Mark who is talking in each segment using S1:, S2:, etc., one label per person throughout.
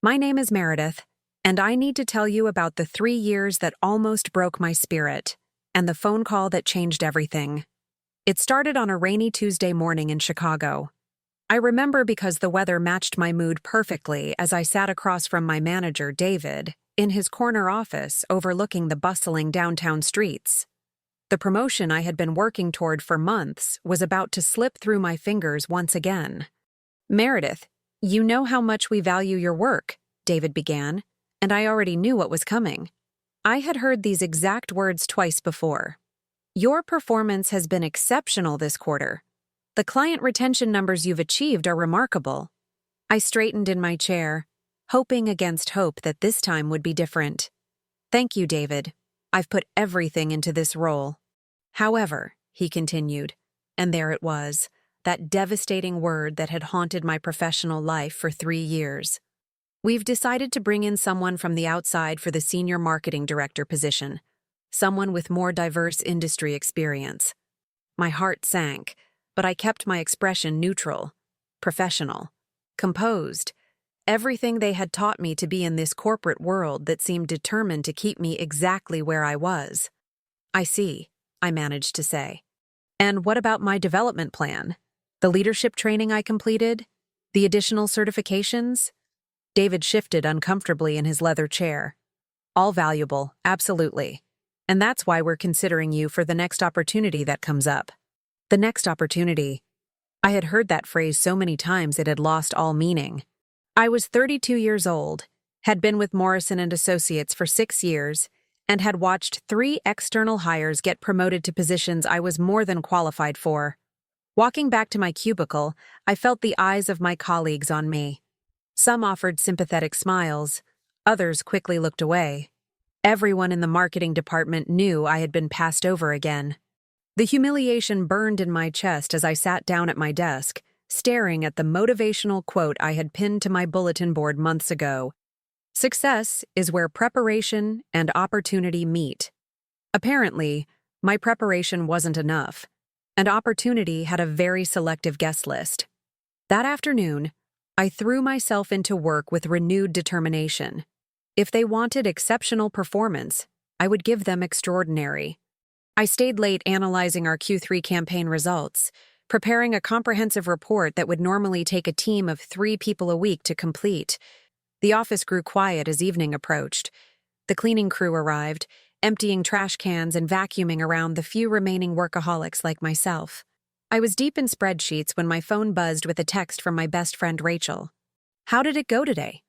S1: My name is Meredith, and I need to tell you about the 3 years that almost broke my spirit, and the phone call that changed everything. It started on a rainy Tuesday morning in Chicago. I remember because the weather matched my mood perfectly as I sat across from my manager, David, in his corner office overlooking the bustling downtown streets. The promotion I had been working toward for months was about to slip through my fingers once again. "Meredith, you know how much we value your work," David began, and I already knew what was coming. I had heard these exact words twice before. "Your performance has been exceptional this quarter. The client retention numbers you've achieved are remarkable." I straightened in my chair, hoping against hope that this time would be different. "Thank you, David. I've put everything into this role." "However," he continued, and there it was, that devastating word that had haunted my professional life for 3 years. "We've decided to bring in someone from the outside for the senior marketing director position, someone with more diverse industry experience." My heart sank, but I kept my expression neutral, professional, composed, everything they had taught me to be in this corporate world that seemed determined to keep me exactly where I was. "I see," I managed to say. "And what about my development plan? The leadership training I completed? The additional certifications?" David shifted uncomfortably in his leather chair. "All valuable, absolutely. And that's why we're considering you for the next opportunity that comes up." The next opportunity. I had heard that phrase so many times it had lost all meaning. I was 32 years old, had been with Morrison & Associates for 6 years, and had watched 3 external hires get promoted to positions I was more than qualified for. Walking back to my cubicle, I felt the eyes of my colleagues on me. Some offered sympathetic smiles, others quickly looked away. Everyone in the marketing department knew I had been passed over again. The humiliation burned in my chest as I sat down at my desk, staring at the motivational quote I had pinned to my bulletin board months ago. "Success is where preparation and opportunity meet." Apparently, my preparation wasn't enough, and opportunity had a very selective guest list. That afternoon, I threw myself into work with renewed determination. If they wanted exceptional performance, I would give them extraordinary. I stayed late analyzing our Q3 campaign results, preparing a comprehensive report that would normally take a team of 3 people a week to complete. The office grew quiet as evening approached. The cleaning crew arrived, emptying trash cans and vacuuming around the few remaining workaholics like myself. I was deep in spreadsheets when my phone buzzed with a text from my best friend Rachel. "How did it go today?"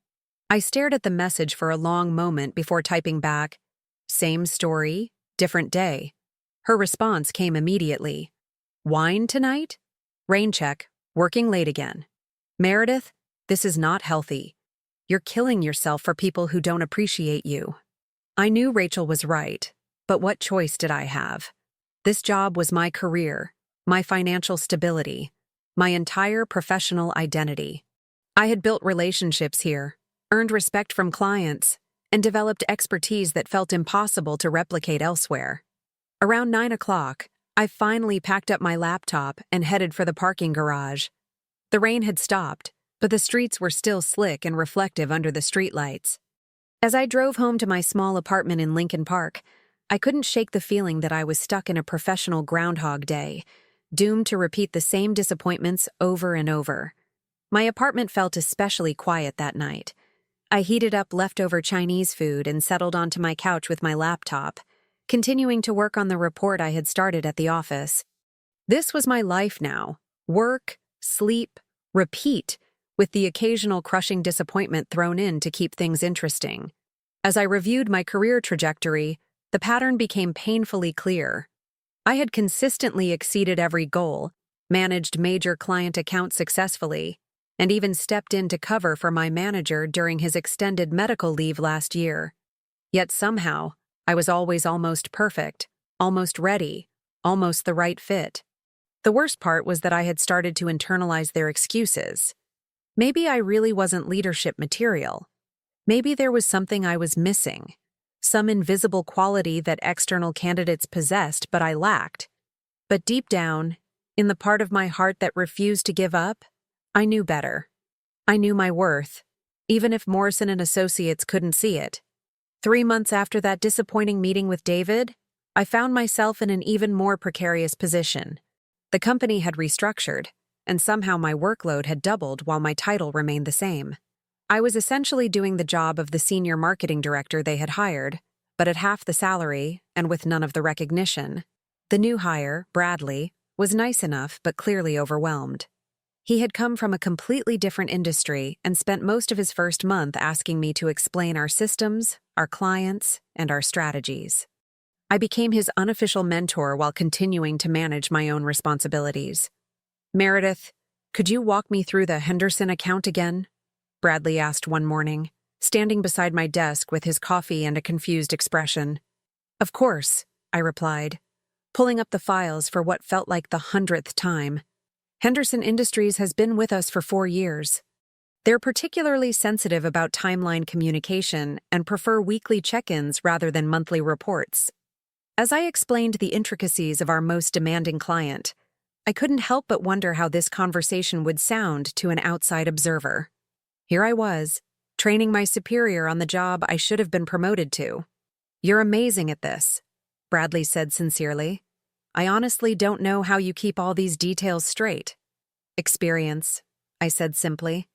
S1: I stared at the message for a long moment before typing back, "Same story, different day." Her response came immediately. "Wine tonight? Rain check, working late again. Meredith, this is not healthy. You're killing yourself for people who don't appreciate you." I knew Rachel was right, but what choice did I have? This job was my career, my financial stability, my entire professional identity. I had built relationships here, earned respect from clients, and developed expertise that felt impossible to replicate elsewhere. Around 9 o'clock, I finally packed up my laptop and headed for the parking garage. The rain had stopped, but the streets were still slick and reflective under the streetlights. As I drove home to my small apartment in Lincoln Park, I couldn't shake the feeling that I was stuck in a professional Groundhog Day, doomed to repeat the same disappointments over and over. My apartment felt especially quiet that night. I heated up leftover Chinese food and settled onto my couch with my laptop, continuing to work on the report I had started at the office. This was my life now: work, sleep, repeat, with the occasional crushing disappointment thrown in to keep things interesting. As I reviewed my career trajectory, the pattern became painfully clear. I had consistently exceeded every goal, managed major client accounts successfully, and even stepped in to cover for my manager during his extended medical leave last year. Yet somehow, I was always almost perfect, almost ready, almost the right fit. The worst part was that I had started to internalize their excuses. Maybe I really wasn't leadership material. Maybe there was something I was missing, some invisible quality that external candidates possessed but I lacked. But deep down, in the part of my heart that refused to give up, I knew better. I knew my worth. even if Morrison and Associates couldn't see it. 3 months after that disappointing meeting with David, I found myself in an even more precarious position. The company had restructured, and somehow my workload had doubled while my title remained the same. I was essentially doing the job of the senior marketing director they had hired, but at half the salary and with none of the recognition. The new hire, Bradley, was nice enough but clearly overwhelmed. He had come from a completely different industry and spent most of his first month asking me to explain our systems, our clients, and our strategies. I became his unofficial mentor while continuing to manage my own responsibilities. "Meredith, could you walk me through the Henderson account again?" Bradley asked one morning, standing beside my desk with his coffee and a confused expression. "Of course," I replied, pulling up the files for what felt like the 100th time. "Henderson Industries has been with us for 4 years. They're particularly sensitive about timeline communication and prefer weekly check-ins rather than monthly reports." As I explained the intricacies of our most demanding client, I couldn't help but wonder how this conversation would sound to an outside observer. Here I was, training my superior on the job I should have been promoted to. "You're amazing at this," Bradley said sincerely. "I honestly don't know how you keep all these details straight." "Experience," I said simply.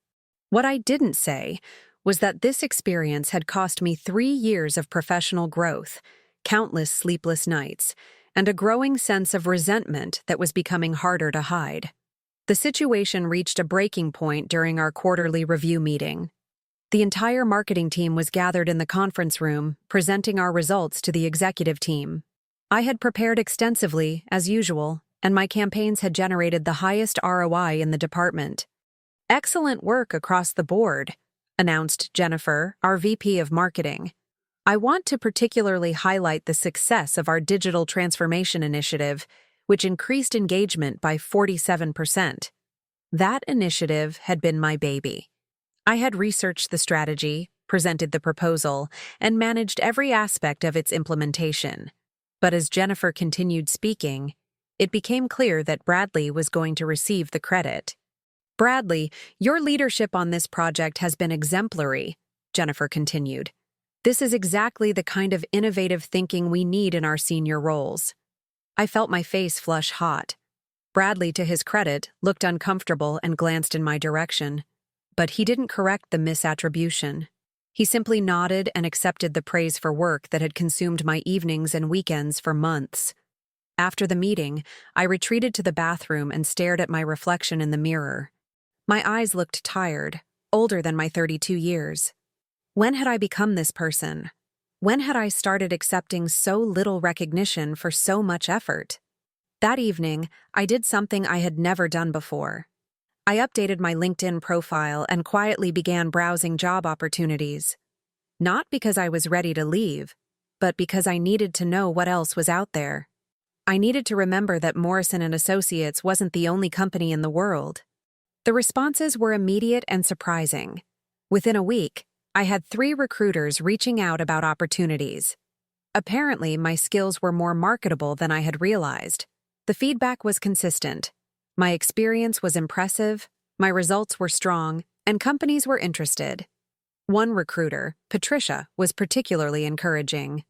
S1: What I didn't say was that this experience had cost me 3 years of professional growth, countless sleepless nights, and a growing sense of resentment that was becoming harder to hide. The situation reached a breaking point during our quarterly review meeting. The entire marketing team was gathered in the conference room, presenting our results to the executive team. I had prepared extensively, as usual, and my campaigns had generated the highest ROI in the department. "Excellent work across the board," announced Jennifer, our VP of Marketing. "I want to particularly highlight the success of our digital transformation initiative, which increased engagement by 47%. That initiative had been my baby. I had researched the strategy, presented the proposal, and managed every aspect of its implementation. But as Jennifer continued speaking, it became clear that Bradley was going to receive the credit. "Bradley, your leadership on this project has been exemplary," Jennifer continued. "This is exactly the kind of innovative thinking we need in our senior roles." I felt my face flush hot. Bradley, to his credit, looked uncomfortable and glanced in my direction. But he didn't correct the misattribution. He simply nodded and accepted the praise for work that had consumed my evenings and weekends for months. After the meeting, I retreated to the bathroom and stared at my reflection in the mirror. My eyes looked tired, older than my 32 years. When had I become this person? When had I started accepting so little recognition for so much effort? That evening, I did something I had never done before. I updated my LinkedIn profile and quietly began browsing job opportunities. Not because I was ready to leave, but because I needed to know what else was out there. I needed to remember that Morrison and Associates wasn't the only company in the world. The responses were immediate and surprising. Within a week, I had 3 recruiters reaching out about opportunities. Apparently, my skills were more marketable than I had realized. The feedback was consistent. My experience was impressive, my results were strong, and companies were interested. One recruiter, Patricia, was particularly encouraging.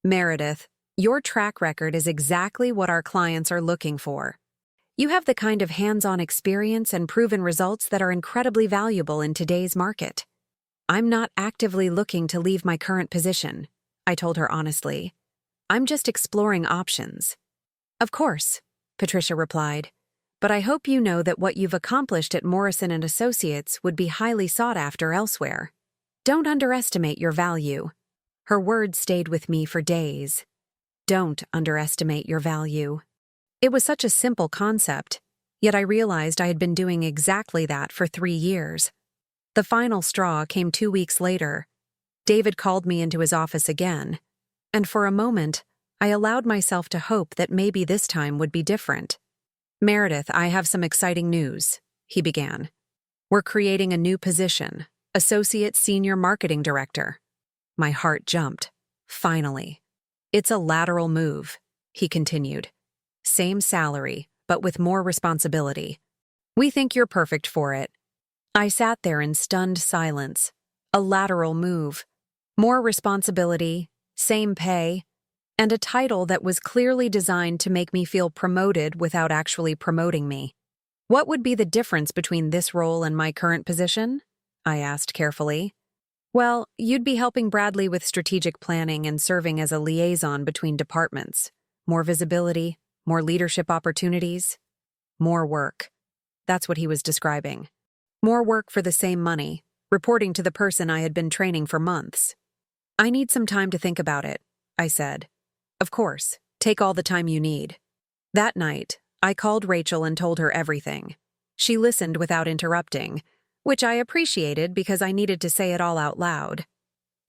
S1: "Meredith, your track record is exactly what our clients are looking for. You have the kind of hands-on experience and proven results that are incredibly valuable in today's market." "I'm not actively looking to leave my current position," I told her honestly. "I'm just exploring options." "Of course," Patricia replied, "but I hope you know that what you've accomplished at Morrison and Associates would be highly sought after elsewhere. Don't underestimate your value." Her words stayed with me for days. Don't underestimate your value. It was such a simple concept, yet I realized I had been doing exactly that for 3 years. The final straw came 2 weeks later. David called me into his office again, and for a moment, I allowed myself to hope that maybe this time would be different. "Meredith, I have some exciting news," he began. "We're creating a new position, Associate Senior Marketing Director." My heart jumped. Finally. "It's a lateral move," he continued. "Same salary, but with more responsibility. We think you're perfect for it." I sat there in stunned silence. a lateral move, more responsibility, same pay, and a title that was clearly designed to make me feel promoted without actually promoting me. What would be the difference between this role and my current position? I asked carefully. Well, you'd be helping Bradley with strategic planning and serving as a liaison between departments. More visibility, more leadership opportunities, more work. That's what he was describing. More work for the same money, reporting to the person I had been training for months. I need some time to think about it, I said. Of course, take all the time you need. That night, I called Rachel and told her everything. She listened without interrupting, which I appreciated because I needed to say it all out loud.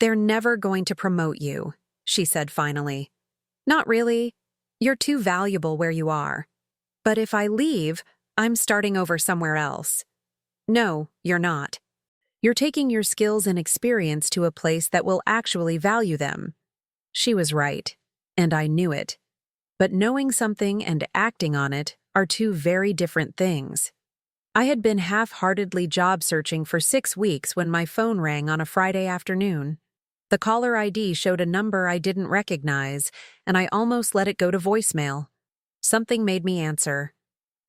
S1: They're never going to promote you, she said finally. Not really. You're too valuable where you are. But if I leave, I'm starting over somewhere else. No, you're not. You're taking your skills and experience to a place that will actually value them. She was right, and I knew it. But knowing something and acting on it are two very different things. I had been half-heartedly job searching for 6 weeks when my phone rang on a Friday afternoon. The caller ID showed a number I didn't recognize, and I almost let it go to voicemail. Something made me answer.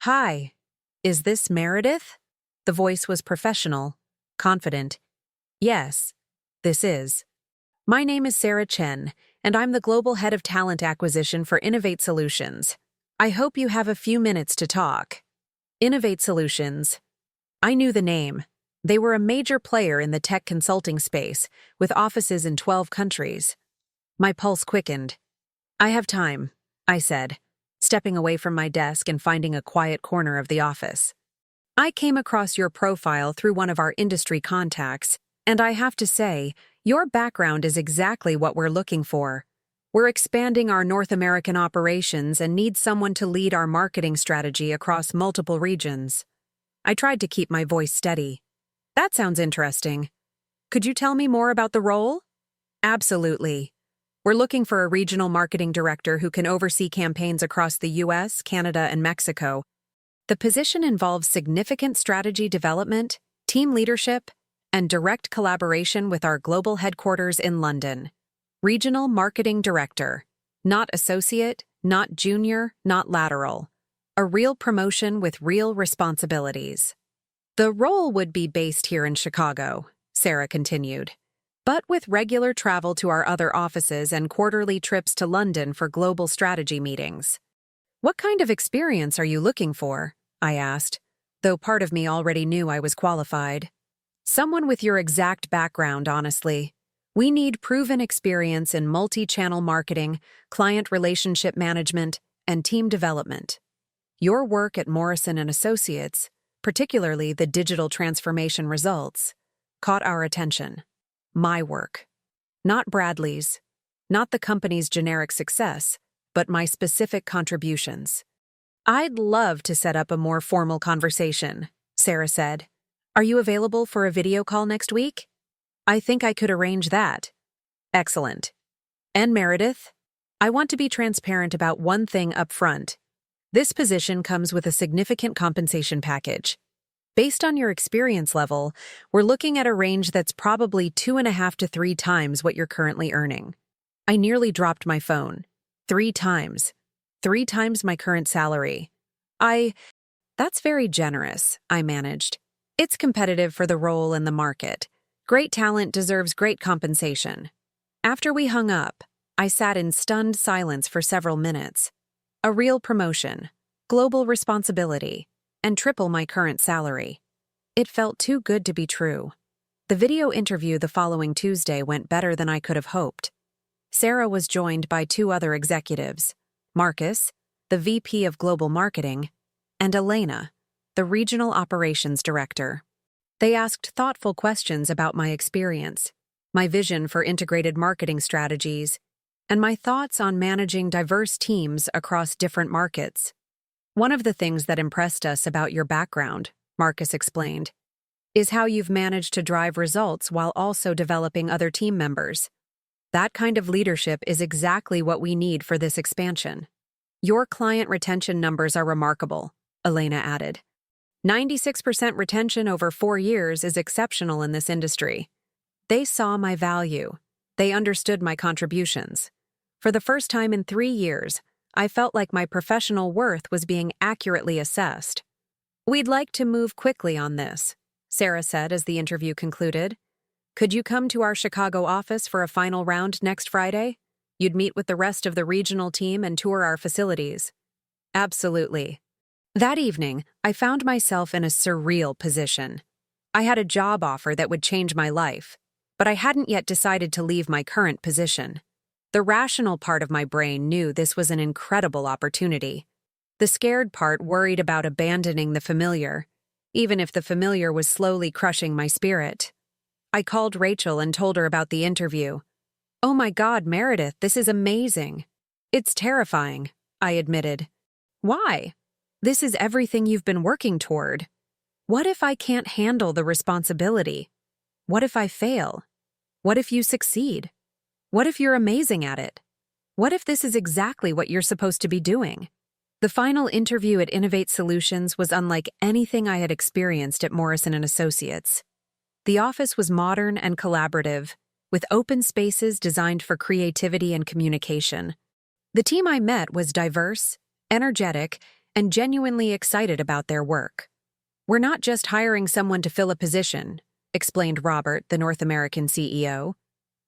S1: Hi, is this Meredith? The voice was professional, confident. Yes, this is. My name is Sarah Chen, and I'm the Global Head of Talent Acquisition for Innovate Solutions. I hope you have a few minutes to talk. Innovate Solutions. I knew the name. They were a major player in the tech consulting space, with offices in 12 countries. My pulse quickened. I have time, I said, stepping away from my desk and finding a quiet corner of the office. I came across your profile through one of our industry contacts, and I have to say, your background is exactly what we're looking for. We're expanding our North American operations and need someone to lead our marketing strategy across multiple regions. I tried to keep my voice steady. That sounds interesting. Could you tell me more about the role? Absolutely. We're looking for a regional marketing director who can oversee campaigns across the US, Canada, and Mexico. The position involves significant strategy development, team leadership, and direct collaboration with our global headquarters in London. Regional Marketing Director. Not associate, not junior, not lateral. A real promotion with real responsibilities. The role would be based here in Chicago, Sarah continued, but with regular travel to our other offices and quarterly trips to London for global strategy meetings. What kind of experience are you looking for? I asked, though part of me already knew I was qualified. Someone with your exact background, honestly. We need proven experience in multi-channel marketing, client relationship management, and team development. Your work at Morrison & Associates, particularly the digital transformation results, caught our attention. My work. Not Bradley's, not the company's generic success, but my specific contributions. I'd love to set up a more formal conversation, Sarah said. Are you available for a video call next week? I think I could arrange that. Excellent. And Meredith, I want to be transparent about one thing up front. This position comes with a significant compensation package. Based on your experience level, we're looking at a range that's probably 2.5 to 3 times what you're currently earning. I nearly dropped my phone. 3 times. 3 times my current salary. That's very generous, I managed. It's competitive for the role and the market. Great talent deserves great compensation. After we hung up, I sat in stunned silence for several minutes. A real promotion, global responsibility, and triple my current salary. It felt too good to be true. The video interview the following Tuesday went better than I could have hoped. Sarah was joined by 2 other executives, Marcus, the VP of Global Marketing, and Elena, the Regional Operations Director. They asked thoughtful questions about my experience, my vision for integrated marketing strategies, and my thoughts on managing diverse teams across different markets. One of the things that impressed us about your background, Marcus explained, is how you've managed to drive results while also developing other team members. That kind of leadership is exactly what we need for this expansion. Your client retention numbers are remarkable, Elena added. 96% retention over 4 years is exceptional in this industry. They saw my value. They understood my contributions. For the first time in 3 years, I felt like my professional worth was being accurately assessed. "We'd like to move quickly on this," Sarah said as the interview concluded. "Could you come to our Chicago office for a final round next Friday? You'd meet with the rest of the regional team and tour our facilities." Absolutely. That evening, I found myself in a surreal position. I had a job offer that would change my life, but I hadn't yet decided to leave my current position. The rational part of my brain knew this was an incredible opportunity. The scared part worried about abandoning the familiar, even if the familiar was slowly crushing my spirit. I called Rachel and told her about the interview. "Oh my God, Meredith, this is amazing." "It's terrifying," I admitted. "Why?" "This is everything you've been working toward. What if I can't handle the responsibility? What if I fail? What if you succeed? What if you're amazing at it? What if this is exactly what you're supposed to be doing?" The final interview at Innovate Solutions was unlike anything I had experienced at Morrison & Associates. The office was modern and collaborative, with open spaces designed for creativity and communication. The team I met was diverse, energetic, and genuinely excited about their work. "We're not just hiring someone to fill a position," explained Robert, the North American CEO.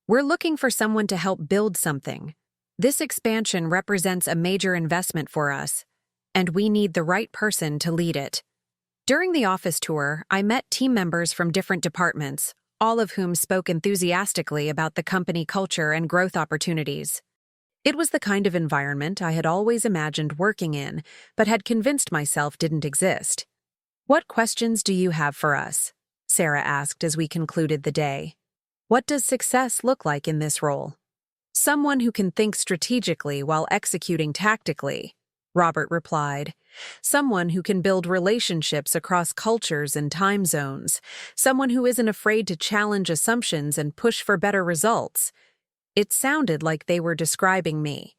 S1: "We're looking for someone to help build something. This expansion represents a major investment for us, and we need the right person to lead it." During the office tour, I met team members from different departments, all of whom spoke enthusiastically about the company culture and growth opportunities. It was the kind of environment I had always imagined working in, but had convinced myself didn't exist. "What questions do you have for us?" Sarah asked as we concluded the day. "What does success look like in this role?" "Someone who can think strategically while executing tactically," Robert replied. "Someone who can build relationships across cultures and time zones. Someone who isn't afraid to challenge assumptions and push for better results." It sounded like they were describing me.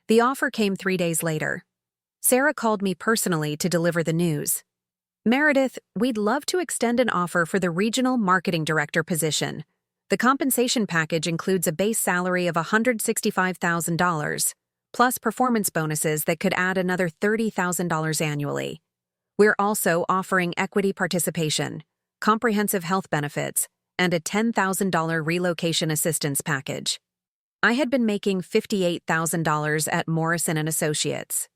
S1: The offer came 3 days later. Sarah called me personally to deliver the news. "Meredith, we'd love to extend an offer for the Regional Marketing Director position. The compensation package includes a base salary of $165,000, plus performance bonuses that could add another $30,000 annually. We're also offering equity participation, comprehensive health benefits, and a $10,000 relocation assistance package." I had been making $58,000 at Morrison & Associates.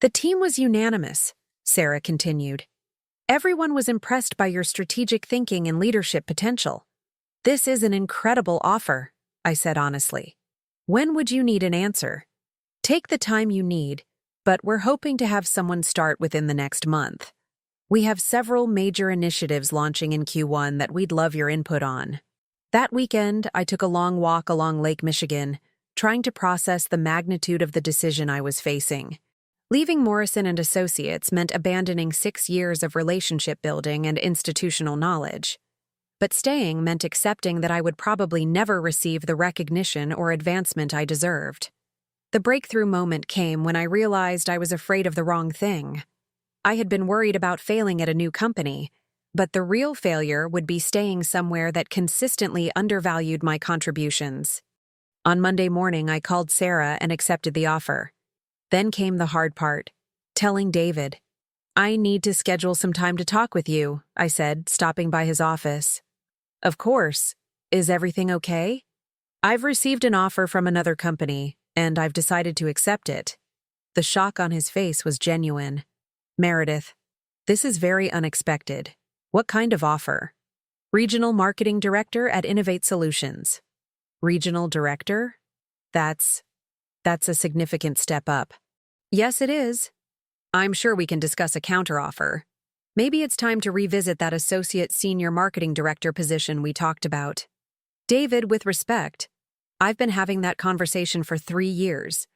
S1: "The team was unanimous," Sarah continued. "Everyone was impressed by your strategic thinking and leadership potential." "This is an incredible offer," I said honestly. "When would you need an answer?" "Take the time you need, but we're hoping to have someone start within the next month. We have several major initiatives launching in Q1 that we'd love your input on." That weekend, I took a long walk along Lake Michigan, trying to process the magnitude of the decision I was facing. Leaving Morrison & Associates meant abandoning 6 years of relationship building and institutional knowledge. But staying meant accepting that I would probably never receive the recognition or advancement I deserved. The breakthrough moment came when I realized I was afraid of the wrong thing. I had been worried about failing at a new company, but the real failure would be staying somewhere that consistently undervalued my contributions. On Monday morning, I called Sarah and accepted the offer. Then came the hard part, telling David. "I need to schedule some time to talk with you," I said, stopping by his office. "Of course. Is everything okay?" "I've received an offer from another company, and I've decided to accept it." The shock on his face was genuine. "Meredith, this is very unexpected. What kind of offer?" "Regional Marketing Director at Innovate Solutions." "Regional Director? That's a significant step up." "Yes, it is. I'm sure we can discuss a counteroffer. Maybe it's time to revisit that Associate Senior Marketing Director position we talked about." "David, with respect, I've been having that conversation for 3 years.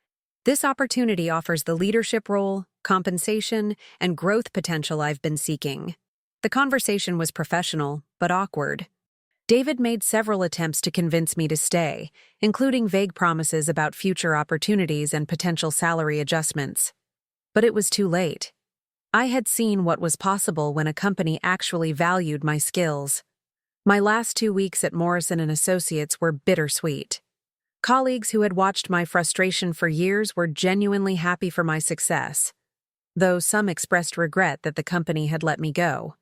S1: This opportunity offers the leadership role, compensation, and growth potential I've been seeking." The conversation was professional, but awkward. David made several attempts to convince me to stay, including vague promises about future opportunities and potential salary adjustments. But it was too late. I had seen what was possible when a company actually valued my skills. My last 2 weeks at Morrison & Associates were bittersweet. Colleagues who had watched my frustration for years were genuinely happy for my success, though some expressed regret that the company had let me go.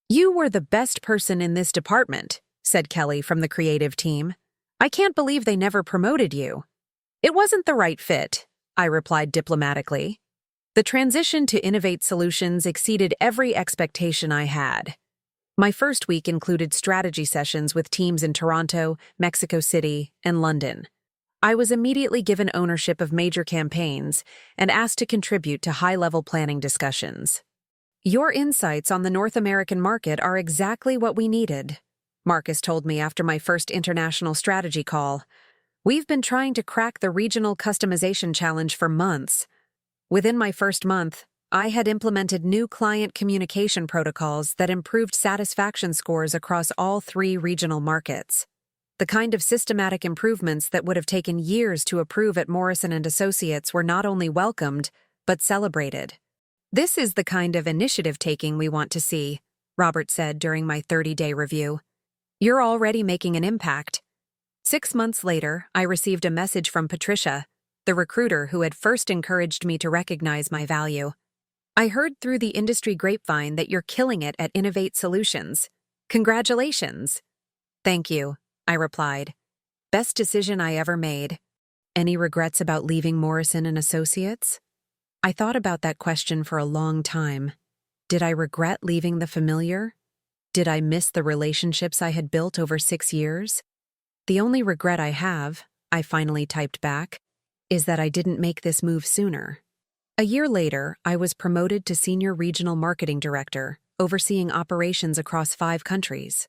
S1: "You were the best person in this department," said Kelly from the creative team. "I can't believe they never promoted you." "It wasn't the right fit," I replied diplomatically. The transition to Innovate Solutions exceeded every expectation I had. My first week included strategy sessions with teams in Toronto, Mexico City, and London. I was immediately given ownership of major campaigns and asked to contribute to high-level planning discussions. "Your insights on the North American market are exactly what we needed," Marcus told me after my first international strategy call. "We've been trying to crack the regional customization challenge for months." Within my first month, I had implemented new client communication protocols that improved satisfaction scores across all 3 regional markets. The kind of systematic improvements that would have taken years to approve at Morrison & Associates were not only welcomed, but celebrated. "This is the kind of initiative-taking we want to see," Robert said during my 30-day review. "You're already making an impact." 6 months later, I received a message from Patricia, the recruiter who had first encouraged me to recognize my value. "I heard through the industry grapevine that you're killing it at Innovate Solutions. Congratulations." "Thank you," I replied. "Best decision I ever made." Any regrets about leaving Morrison & Associates? I thought about that question for a long time. Did I regret leaving the familiar? Did I miss the relationships I had built over 6 years? "The only regret I have," I finally typed back, "is that I didn't make this move sooner." A year later, I was promoted to Senior Regional Marketing Director, overseeing operations across 5 countries.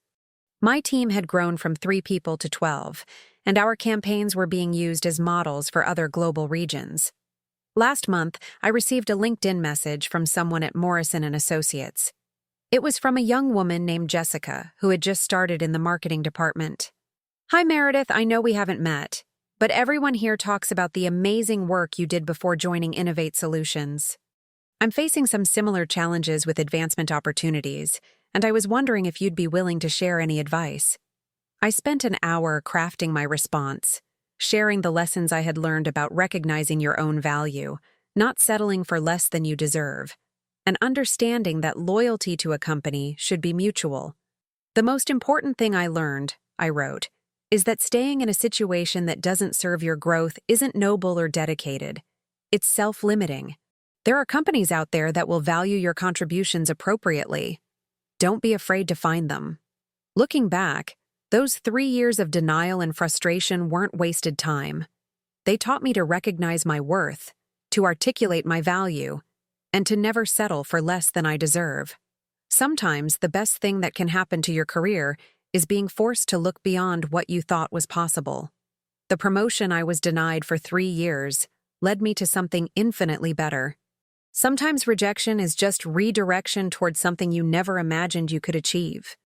S1: My team had grown from 3 people to 12, and our campaigns were being used as models for other global regions. Last month, I received a LinkedIn message from someone at Morrison & Associates. It was from a young woman named Jessica, who had just started in the marketing department. "Hi Meredith, I know we haven't met, but everyone here talks about the amazing work you did before joining Innovate Solutions. I'm facing some similar challenges with advancement opportunities, and I was wondering if you'd be willing to share any advice." I spent an hour crafting my response, sharing the lessons I had learned about recognizing your own value, not settling for less than you deserve, and understanding that loyalty to a company should be mutual. "The most important thing I learned," I wrote, "is that staying in a situation that doesn't serve your growth isn't noble or dedicated. It's self-limiting. There are companies out there that will value your contributions appropriately. Don't be afraid to find them." Looking back, those 3 years of denial and frustration weren't wasted time. They taught me to recognize my worth, to articulate my value, and to never settle for less than I deserve. Sometimes the best thing that can happen to your career is being forced to look beyond what you thought was possible. The promotion I was denied for 3 years led me to something infinitely better. Sometimes rejection is just redirection towards something you never imagined you could achieve.